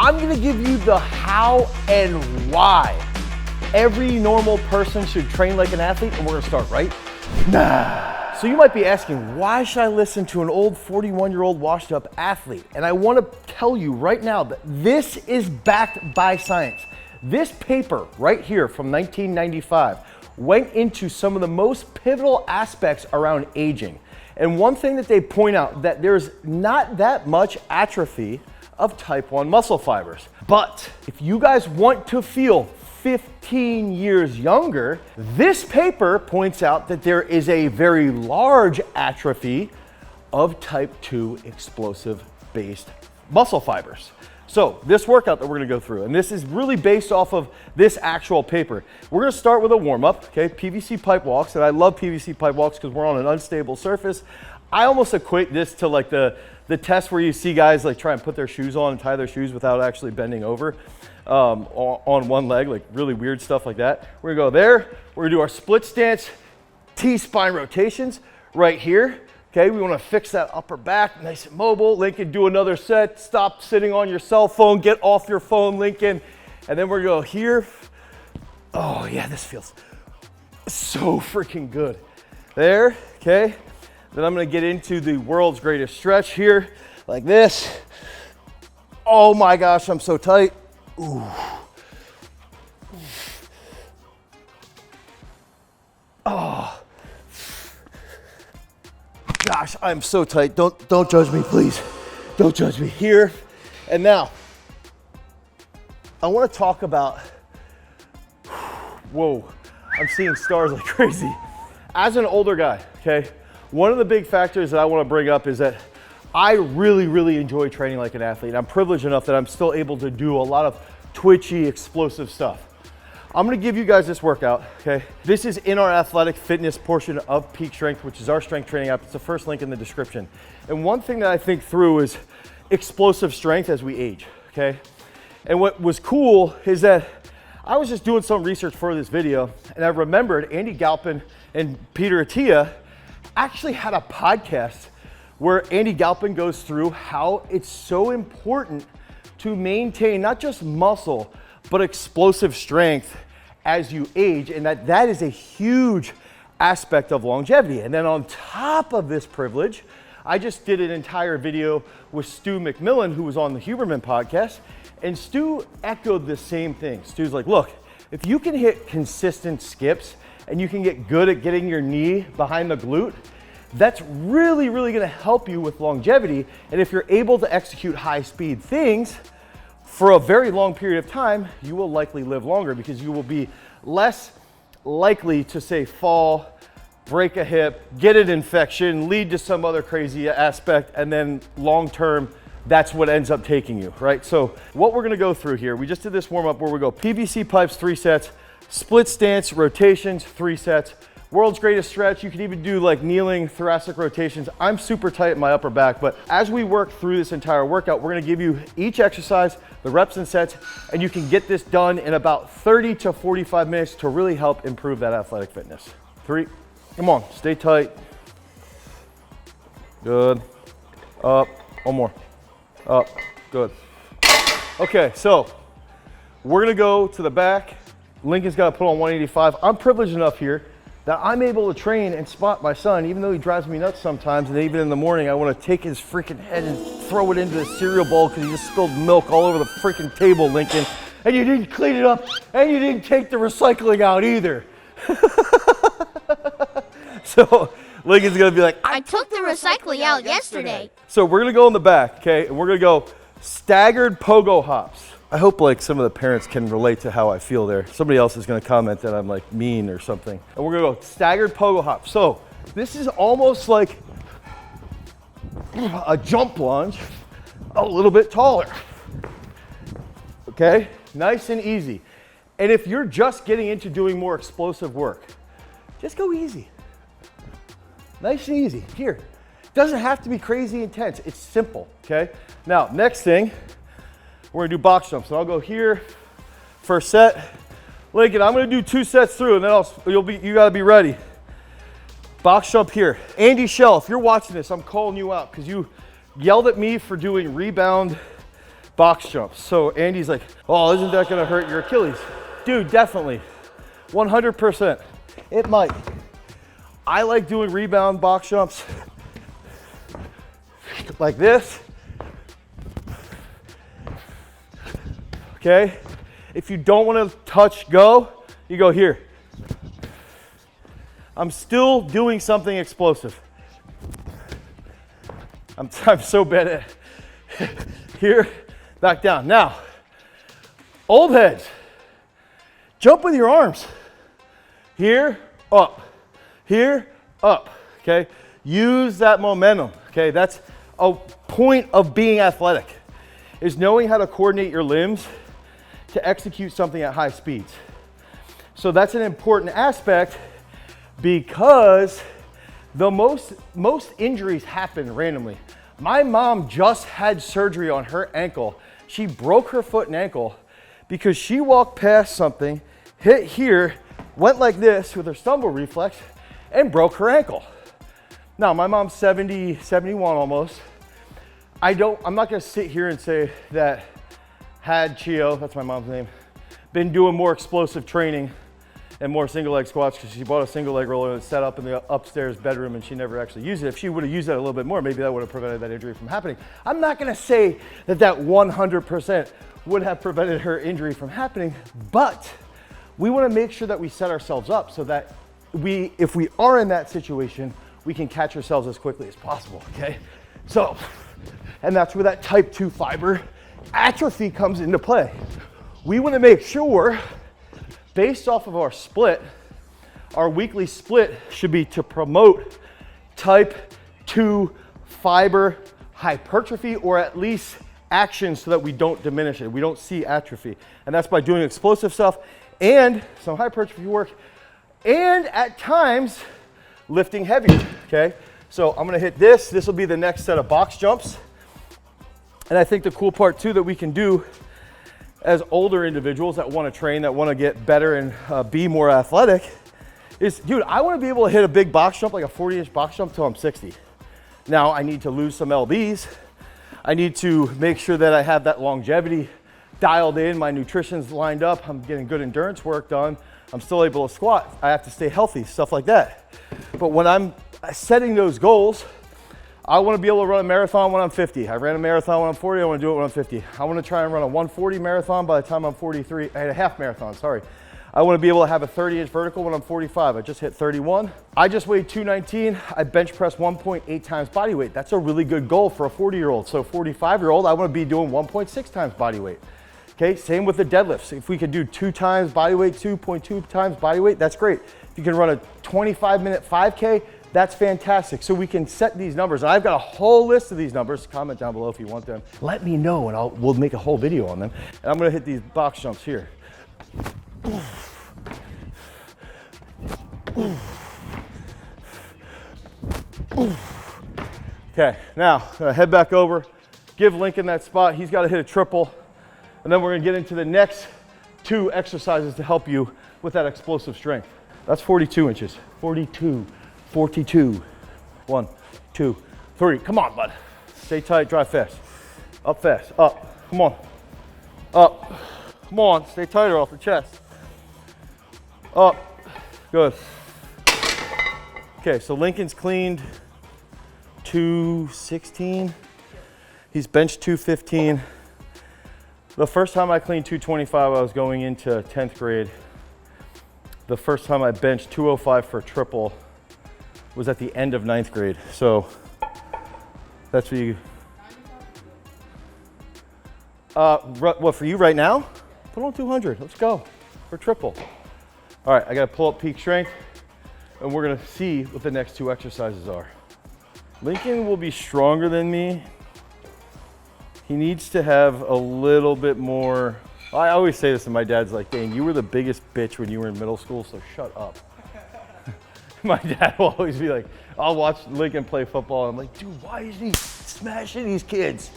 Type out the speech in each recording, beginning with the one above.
I'm gonna give you the how and why every normal person should train like an athlete, and we're gonna start right now. So you might be asking, why should I listen to an old 41-year-old washed up athlete? And I wanna tell you right now that this is backed by science. This paper right here from 1995 went into some of the most pivotal aspects around aging. And one thing that they point out, that there's not that much atrophy of type 1 muscle fibers. But if you guys want to feel 15 years younger, this paper points out that there is a very large atrophy of type 2 explosive based muscle fibers. So this workout that we're gonna go through, and this is really based off of this actual paper. We're gonna start with a warm-up, okay? PVC pipe walks, and I love PVC pipe walks because we're on an unstable surface. I almost equate this to like the test where you see guys like try and put their shoes on and tie their shoes without actually bending over on one leg, like really weird stuff like that. We're gonna go there, we're gonna do our split stance T-spine rotations right here. Okay, we wanna fix that upper back, nice and mobile. Lincoln, do another set. Stop sitting on your cell phone, get off your phone, Lincoln. And then we're gonna go here. Oh yeah, this feels so freaking good. There, okay. Then I'm gonna get into the world's greatest stretch here, like this. Oh my gosh, I'm so tight. Ooh. Oh. Gosh, I'm so tight. Don't judge me, please. Don't judge me. Here and now. I want to talk about, whoa, I'm seeing stars like crazy. As an older guy, okay, one of the big factors that I want to bring up is that I really enjoy training like an athlete. I'm privileged enough that I'm still able to do a lot of twitchy, explosive stuff. I'm gonna give you guys this workout, okay? This is in our athletic fitness portion of Peak Strength, which is our strength training app. It's the first link in the description. And one thing that I think through is explosive strength as we age, okay? And what was cool is that I was just doing some research for this video, and I remembered Andy Galpin and Peter Attia actually had a podcast where Andy Galpin goes through how it's so important to maintain not just muscle, but explosive strength as you age, and that is a huge aspect of longevity. And then on top of this privilege, I just did an entire video with Stu McMillan, who was on the Huberman podcast, and Stu echoed the same thing. Stu's like, look, if you can hit consistent skips and you can get good at getting your knee behind the glute, that's really gonna help you with longevity. And if you're able to execute high speed things for a very long period of time, you will likely live longer because you will be less likely to, say, fall, break a hip, get an infection, lead to some other crazy aspect, and then long term, that's what ends up taking you, right? So what we're gonna go through here, we just did this warm up where we go PVC pipes 3 sets, split stance rotations 3 sets, world's greatest stretch. You can even do like kneeling thoracic rotations. I'm super tight in my upper back, but as we work through this entire workout, we're gonna give you each exercise, the reps and sets, and you can get this done in about 30 to 45 minutes to really help improve that athletic fitness. 3, come on, stay tight. Good, up, one more, up, good. Okay, so we're gonna go to the back. Lincoln's gotta put on 185. I'm privileged enough here that I'm able to train and spot my son, even though he drives me nuts sometimes, and even in the morning, I wanna take his freaking head and throw it into the cereal bowl because he just spilled milk all over the freaking table, Lincoln. And you didn't clean it up, and you didn't take the recycling out either. So Lincoln's gonna be like, I took the recycling out yesterday. So we're gonna go in the back, okay? And we're gonna go staggered pogo hops. I hope like some of the parents can relate to how I feel there. Somebody else is gonna comment that I'm like mean or something. And we're gonna go staggered pogo hop. So this is almost like a jump lunge, a little bit taller. Okay, nice and easy. And if you're just getting into doing more explosive work, just go easy. Nice and easy. Here, doesn't have to be crazy intense. It's simple, okay? Now, next thing, we're gonna do box jumps. So I'll go here, first set. Lincoln, I'm gonna do 2 sets through, and then you gotta be ready. Box jump here. Andy Shell, if you're watching this, I'm calling you out because you yelled at me for doing rebound box jumps. So Andy's like, oh, isn't that gonna hurt your Achilles? Dude, definitely, 100%. It might. I like doing rebound box jumps like this. Okay? If you don't want to touch go, you go here. I'm still doing something explosive. I'm so bad at here, back down. Now, old heads, jump with your arms. Here, up. Here, up. Okay? Use that momentum. Okay? That's a point of being athletic, is knowing how to coordinate your limbs to execute something at high speeds. So that's an important aspect, because the most injuries happen randomly. My mom just had surgery on her ankle. She broke her foot and ankle because she walked past something, hit here, went like this with her stumble reflex, and broke her ankle. Now, my mom's 70, 71 almost. I'm not gonna sit here and say that had Chio, that's my mom's name, been doing more explosive training and more single leg squats, because she bought a single leg roller and set up in the upstairs bedroom and she never actually used it. If she would have used that a little bit more, maybe that would have prevented that injury from happening. I'm not gonna say that 100% would have prevented her injury from happening, but we wanna make sure that we set ourselves up so that if we are in that situation, we can catch ourselves as quickly as possible, okay? So, and that's where that type 2 fiber atrophy comes into play. We wanna make sure, based off of our split, our weekly split should be to promote type 2 fiber hypertrophy, or at least action, so that we don't diminish it. We don't see atrophy. And that's by doing explosive stuff and some hypertrophy work, and at times lifting heavy, okay? So I'm gonna hit this. This will be the next set of box jumps. And I think the cool part too that we can do as older individuals that want to train, that want to get better and be more athletic, is, dude, I want to be able to hit a big box jump, like a 40-inch box jump, till I'm 60. Now I need to lose some lbs. I need to make sure that I have that longevity dialed in, my nutrition's lined up, I'm getting good endurance work done, I'm still able to squat, I have to stay healthy, stuff like that. But when I'm setting those goals, I want to be able to run a marathon when I'm 50. I ran a marathon when I'm 40. I want to do it when I'm 50. I want to try and run a 140 marathon by the time I'm 43. I had a half marathon, sorry. I want to be able to have a 30-inch vertical when I'm 45. I just hit 31. I just weighed 219. I bench pressed 1.8 times body weight. That's a really good goal for a 40-year-old. So 45-year-old, I want to be doing 1.6 times body weight. Okay, same with the deadlifts. If we could do 2 times body weight, 2.2 times body weight, that's great. If you can run a 25-minute 5K, that's fantastic. So we can set these numbers. And I've got a whole list of these numbers. Comment down below if you want them. Let me know and we'll make a whole video on them. And I'm gonna hit these box jumps here. Okay, now head back over, give Lincoln that spot. He's got to hit a triple. And then we're gonna get into the next 2 exercises to help you with that explosive strength. That's 42 inches, 42. 42. 1, 2, 3. Come on, bud. Stay tight, drive fast. Up fast, up. Come on. Up. Come on, stay tighter off the chest. Up. Good. Okay, so Lincoln's cleaned 216. He's benched 215. The first time I cleaned 225, I was going into 10th grade. The first time I benched 205 for triple was at the end of 9th grade. So that's what you, what for you right now? Put on 200, let's go for triple. All right, I gotta pull up peak strength and we're gonna see what the next 2 exercises are. Lincoln will be stronger than me. He needs to have a little bit more, I always say this and my dad's like, Dane, you were the biggest bitch when you were in middle school, so shut up. My dad will always be like, I'll watch Lincoln play football. And I'm like, dude, why is he smashing these kids?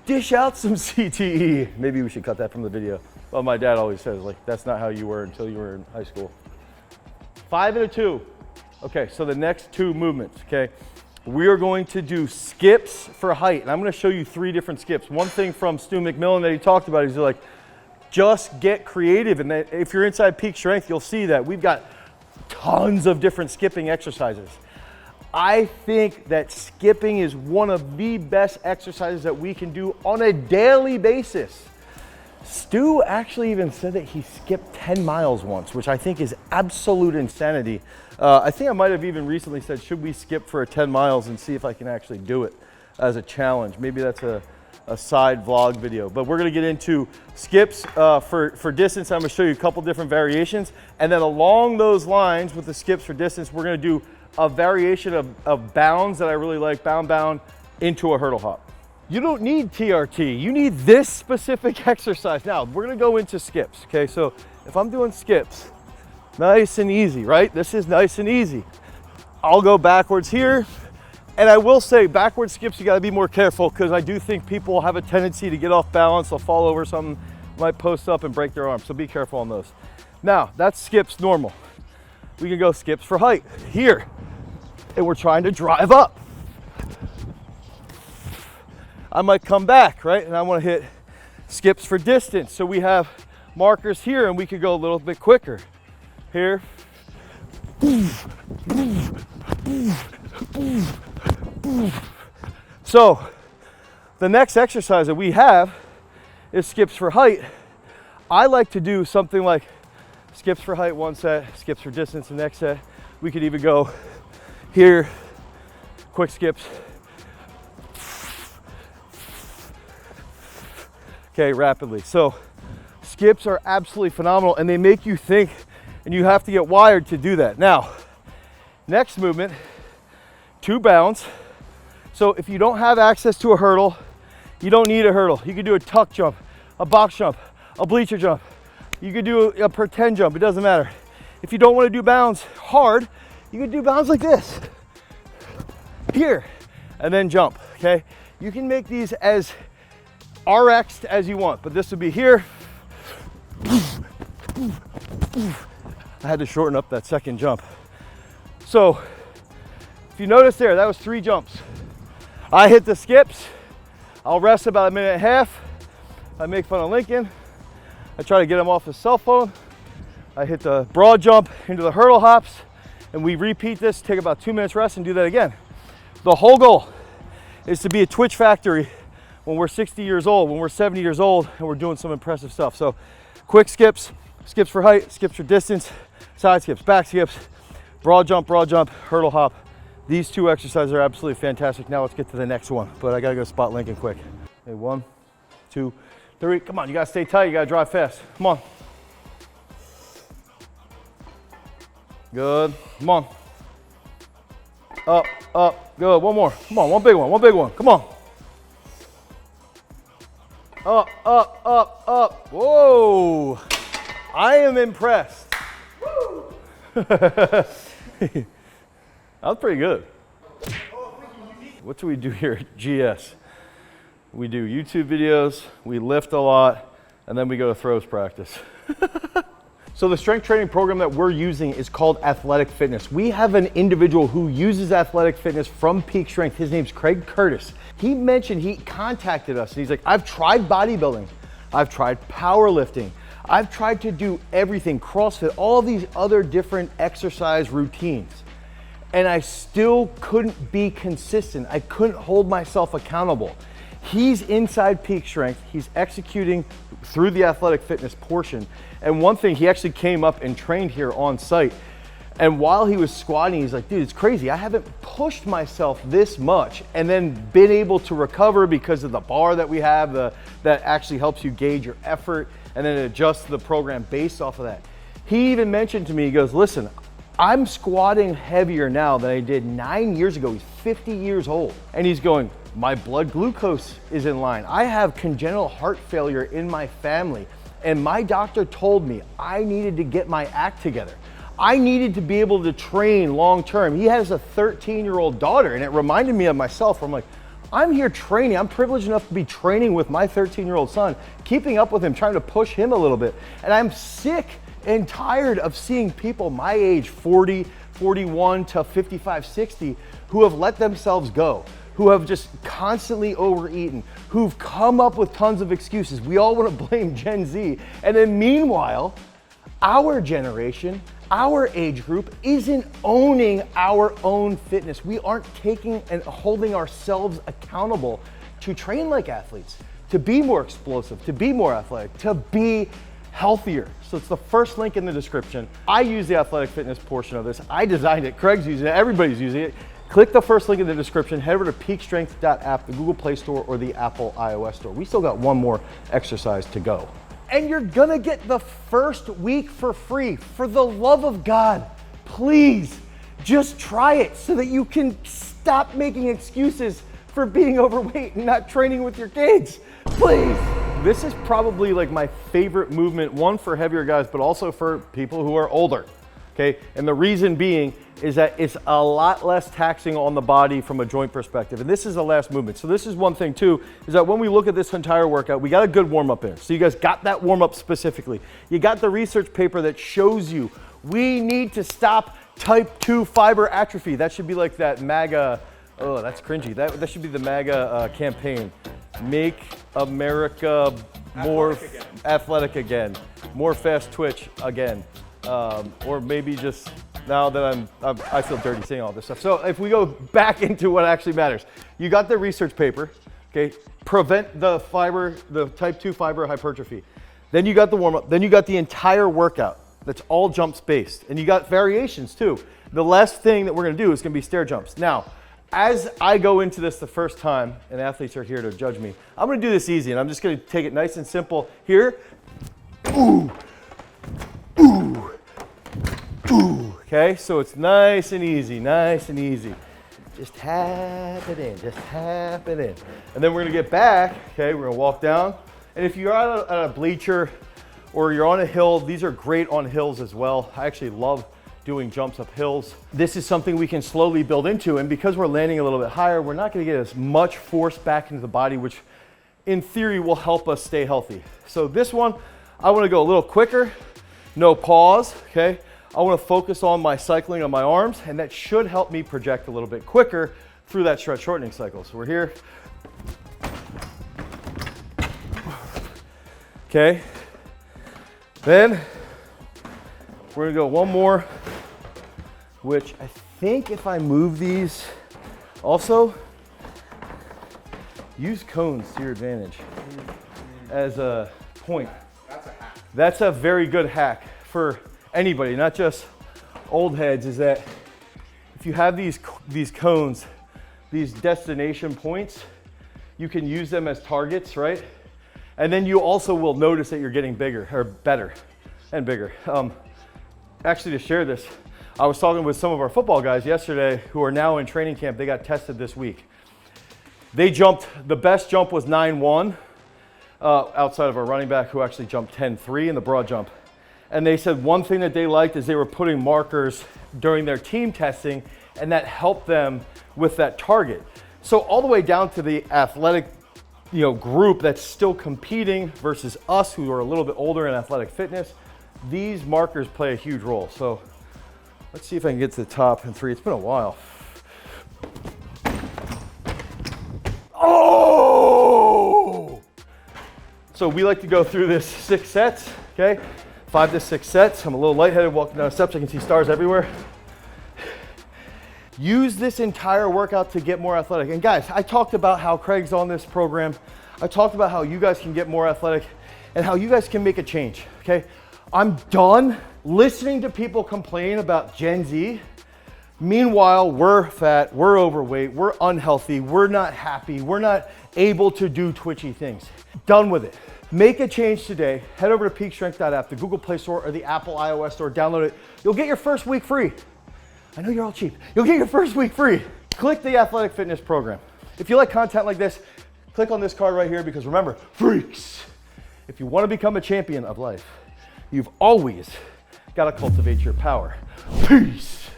Dish out some CTE. Maybe we should cut that from the video. Well, my dad always says, like, that's not how you were until you were in high school. 5 and a 2. Okay, so the next 2 movements, okay? we are going to do skips for height. And I'm gonna show you 3 different skips. One thing from Stu McMillan that he talked about is like, just get creative. And if you're inside peak strength, you'll see that we've got tons of different skipping exercises. I think that skipping is one of the best exercises that we can do on a daily basis. Stu actually even said that he skipped 10 miles once, which I think is absolute insanity. I think I might have even recently said, should we skip for 10 miles and see if I can actually do it as a challenge? Maybe that's a side vlog video, but we're gonna get into skips for distance. I'm gonna show you a couple different variations. And then along those lines with the skips for distance, we're gonna do a variation of bounds that I really like, bound into a hurdle hop. You don't need TRT, you need this specific exercise. Now, we're gonna go into skips, okay? So if I'm doing skips, nice and easy, right? This is nice and easy. I'll go backwards here. And I will say, backward skips, you gotta be more careful because I do think people have a tendency to get off balance, they'll fall over something, might post up and break their arm, so be careful on those. Now, that's skips normal. We can go skips for height here, and we're trying to drive up. I might come back, right? And I wanna hit skips for distance. So we have markers here and we could go a little bit quicker. Here. So the next exercise that we have is skips for height. I like to do something like skips for height 1 set, skips for distance the next set. We could even go here, quick skips. Okay, rapidly. So skips are absolutely phenomenal and they make you think, and you have to get wired to do that. Now, next movement, 2 bounds. So if you don't have access to a hurdle, you don't need a hurdle. You can do a tuck jump, a box jump, a bleacher jump. You could do a pretend jump, it doesn't matter. If you don't want to do bounds hard, you can do bounds like this. Here, and then jump, okay? You can make these as RX'd as you want, but this would be here. I had to shorten up that second jump. So if you notice there, that was 3 jumps. I hit the skips. I'll rest about 1.5 minutes. I make fun of Lincoln. I try to get him off his cell phone. I hit the broad jump into the hurdle hops, and we repeat this, take about 2 minutes rest and do that again. The whole goal is to be a twitch factory when we're 60 years old, when we're 70 years old, and we're doing some impressive stuff. So quick skips, skips for height, skips for distance, side skips, back skips, broad jump, hurdle hop. These 2 exercises are absolutely fantastic. Now let's get to the next one, but I gotta go spot Lincoln quick. Okay, 1, 2, 3, come on, you gotta stay tight, you gotta drive fast. Come on. Good, come on. Up, good, one more. Come on, one big one, come on. Up. Whoa, I am impressed. That was pretty good. What do we do here at GS? We do YouTube videos, we lift a lot, and then we go to throws practice. So the strength training program that we're using is called Athletic Fitness. We have an individual who uses Athletic Fitness from Peak Strength. His name's Craig Curtis. He mentioned, he contacted us and he's like, I've tried bodybuilding, I've tried powerlifting, I've tried to do everything, CrossFit, all these other different exercise routines. And I still couldn't be consistent. I couldn't hold myself accountable. He's inside Peak Strength. He's executing through the Athletic Fitness portion. And one thing, he actually came up and trained here on site. And while he was squatting, he's like, dude, it's crazy. I haven't pushed myself this much and then been able to recover because of the bar that we have that actually helps you gauge your effort and then adjust the program based off of that. He even mentioned to me, he goes, listen, I'm squatting heavier now than I did 9 years ago. He's 50 years old. And he's going, my blood glucose is in line. I have congenital heart failure in my family. And my doctor told me I needed to get my act together. I needed to be able to train long term. He has a 13-year-old daughter, and it reminded me of myself. I'm like, I'm here training. I'm privileged enough to be training with my 13-year-old son, keeping up with him, trying to push him a little bit. And I'm sick and tired of seeing people my age, 40, 41 to 55, 60 who have let themselves go, who have just constantly overeaten, who've come up with tons of excuses. We all want to blame Gen Z. And then meanwhile, our generation, our age group isn't owning our own fitness. We aren't taking and holding ourselves accountable to train like athletes, to be more explosive, to be more athletic, to be healthier. So it's the first link in the description. I use the athletic fitness portion of this. I designed it, Craig's using it, everybody's using it. Click the first link in the description, head over to peakstrength.app, the Google Play Store or the Apple iOS Store. We still got one more exercise to go. And you're gonna get the first week for free. For the love of God, please just try it so that you can stop making excuses for being overweight and not training with your kids, please. This is probably like my favorite movement, one for heavier guys, but also for people who are older, okay? And the reason being is that it's a lot less taxing on the body from a joint perspective. And this is the last movement. So this is one thing too, is that when we look at this entire workout, we got a good warm up in. So you guys got that warm up specifically. You got the research paper that shows you we need to stop type 2 fiber atrophy. That should be like that MAGA, oh, that's cringy. That should be the MAGA campaign. Make America more athletic again, more fast twitch again. Or maybe just now that I feel dirty saying all this stuff. So if we go back into what actually matters, you got the research paper, okay? Prevent the type 2 fiber hypertrophy. Then you got the warm up, then you got the entire workout that's all jumps based. And you got variations too. The last thing that we're gonna do is gonna be stair jumps. Now, as I go into this the first time, and athletes are here to judge me, I'm gonna do this easy and I'm just gonna take it nice and simple. Here, ooh, ooh, ooh. Okay, so it's nice and easy, nice and easy. Just tap it in, just tap it in. And then we're gonna get back, okay, we're gonna walk down. And if you're at a bleacher or you're on a hill, these are great on hills as well. I actually love doing jumps up hills. This is something we can slowly build into, and because we're landing a little bit higher, we're not gonna get as much force back into the body, which in theory will help us stay healthy. So this one, I wanna go a little quicker, no pause, okay? I wanna focus on my cycling on my arms, and that should help me project a little bit quicker through that stretch shortening cycle. So we're here. Okay. Then we're gonna go one more, which I think if I move these, also use cones to your advantage as a point. That's a hack. That's a very good hack for anybody, not just old heads, is that if you have these cones, these destination points, you can use them as targets, right? And then you also will notice that you're getting bigger or better and bigger. Actually, to share this, I was talking with some of our football guys yesterday who are now in training camp. They got tested this week. They jumped, the best jump was 9.1 outside of our running back who actually jumped 10.3 in the broad jump. And they said one thing that they liked is they were putting markers during their team testing, and that helped them with that target. So all the way down to the athletic group that's still competing versus us who are a little bit older in athletic fitness, these markers play a huge role. So let's see if I can get to the top in 3. It's been a while. Oh! So we like to go through this 6 sets, okay? 5 to 6 sets. I'm a little lightheaded walking down the steps. I can see stars everywhere. Use this entire workout to get more athletic. And guys, I talked about how Craig's on this program. I talked about how you guys can get more athletic and how you guys can make a change, okay? I'm done listening to people complain about Gen Z. Meanwhile, we're fat, we're overweight, we're unhealthy, we're not happy, we're not able to do twitchy things. Done with it. Make a change today. Head over to peakstrength.app, the Google Play Store or the Apple iOS Store. Download it. You'll get your first week free. I know you're all cheap. You'll get your first week free. Click the athletic fitness program. If you like content like this, click on this card right here, because remember, freaks, if you want to become a champion of life, you've always got to cultivate your power. Peace.